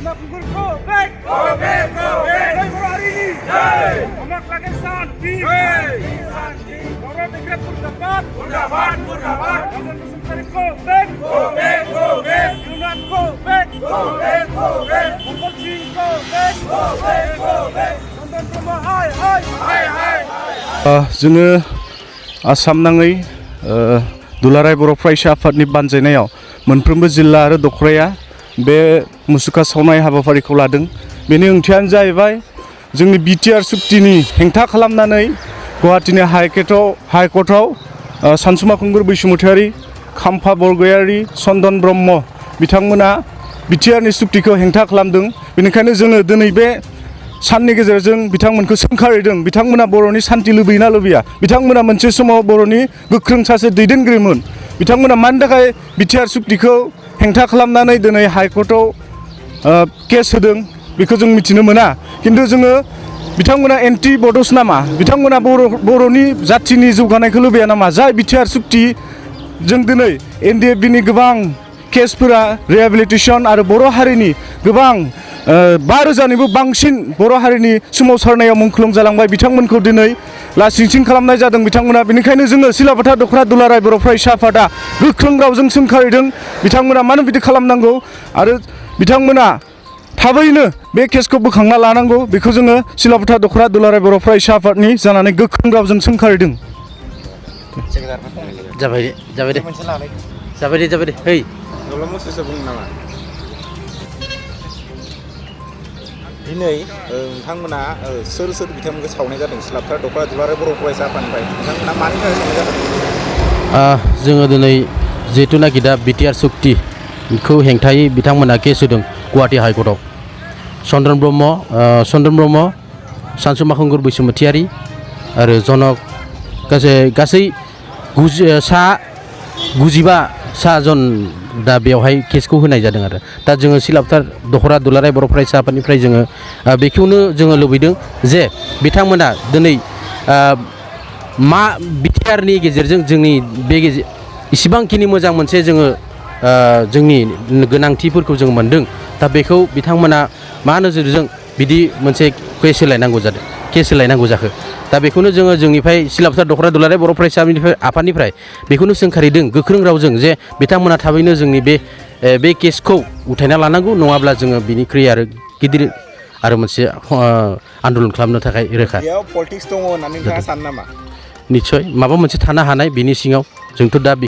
जोङो आसाम नाङै दुलाराय बर' फरायसा आफादनि बानजायनायाव मोनफ्रोमबो जिल्ला आरो दख'राया बे मुसुखा सावनाय हाबाफारिखौ लादों। बेनि ओंथियानो जाहैबाय जोंनि बिटिआर सुक्तिनि हेंथा खालामनानै गुवाहाटीनि हाइकर्टआव सानसुमा खुंगुर बैसुमुतियारि, खाम्फा बरगयारि, चन्दन ब्रह्म बिथांमोना बिटिआरनि सुक्तिखौ हेंथा खालामदों। बेनिखायनो जोङो दिनै बे साननि गेजेरजों बिथांमोनखौ सोंखारिदों। बिथांमोना बर'नि सान्ति लुबैयोना लुबैया? बिथांमोना मोनसे समाव बर'नि गोख्रों सासे दैदेनगिरिमोन। बिथांमोना मानि थाखाय बिटिआर सुक्तिखौ हेंथा खालामनानै दिनै हाइकर्टआव केस होदों बेखौ जों मिथिनो मोना। खिन्थु जोङो बिथांमोना एन्टि बड'स नामा? बिथांमोना बर'नि जाथिनि जौगानायखौ लुबैया नामा? जाय बिटिआर सुक्ति जों दिनै एनडिएफबिनि गोबां केसफोरा रिहेबिलिटेसन आरो बर' हारिनि गोबां 5,000निबो बांसिन बर' हारिनि सोमावसारनायाव मुंख्लं जालांबाय। बिथांमोनखौ दिनै लासिंसिं खालामनाय जादों बिथांमोना। बेनिखायनो जोङो सिलाबाथा दख'रा दुलाराय बर' फरायसा आफादा गोख्रों रावजों सोंखारिदों बिथांमोना मानो बिदि खालामनांगौ आरो बिथांमोना थाबैनो बे केसखौ बोखांना लानांगौ। बेखौ जोङो सिलाबाथा दख'रा दुलाराय बर' फरायसा आफादनि जानानै गोख्रों रावजों सोंखारिदों। जाबाय दे है दिनै नोंथांमोना सोर बिथांमोनखौ सावनाय जादों? सिलाबाथा दख'रा दुलाराय बर' फरायसा आफादनिफ्राय नोंथांमोना मानि थाखाय सावनाय जादों? जोङो दिनै जिहेथुनाखि दा बिटिआर सुक्तिखौ हेंथायै बिथांमोना केस होदों गुवाहाटी हाइकर्टआव। चन्दन ब्रह्म, सानसुमा खुंगुर बैसुमुतियारि आरो जनक गासै 95 जन दा बेवहाय केसखौ होनाय जादों आरो दा जोङो सिलाबाथा दख'रा दुलाराय बर' फरायसा आफादनिफ्राय जोङो बेखौनो जोङो लुबैदों जे बिथांमोना दिनै मा बिटिआरनि गेजेरजों जोंनि बे इसिबांखिनि मोजां मोनसे जोङो जोंनि गोनांथिफोरखौ जों मोनदों। दा बेखौ बिथांमोना मा नोजोरजों बिदि मोनसे केस होलायनांगौ जाखो? दा बेखौनो जोङो जोंनिफ्राय सिलाबाथा दख'रा दुलाराय बर' फरायसा आफादनिफ्राय बेखौनो सोंखारिदों गोख्रों रावजों जे बिथांमोना थाबैनो जोंनि बे केसखौ उथायना लानांगौ, नङाब्ला जोङो बिनिख्रुइ आरो गिदिर आरो मोनसे आन्दलन खालामनो थाखाय रोखा। बेयाव पलिटिक्स दङ होननानै नोंथाङा सानो नामा? निस्सय माबा मोनसे थानो हानाय बिनि सिङाव जोंथ' दा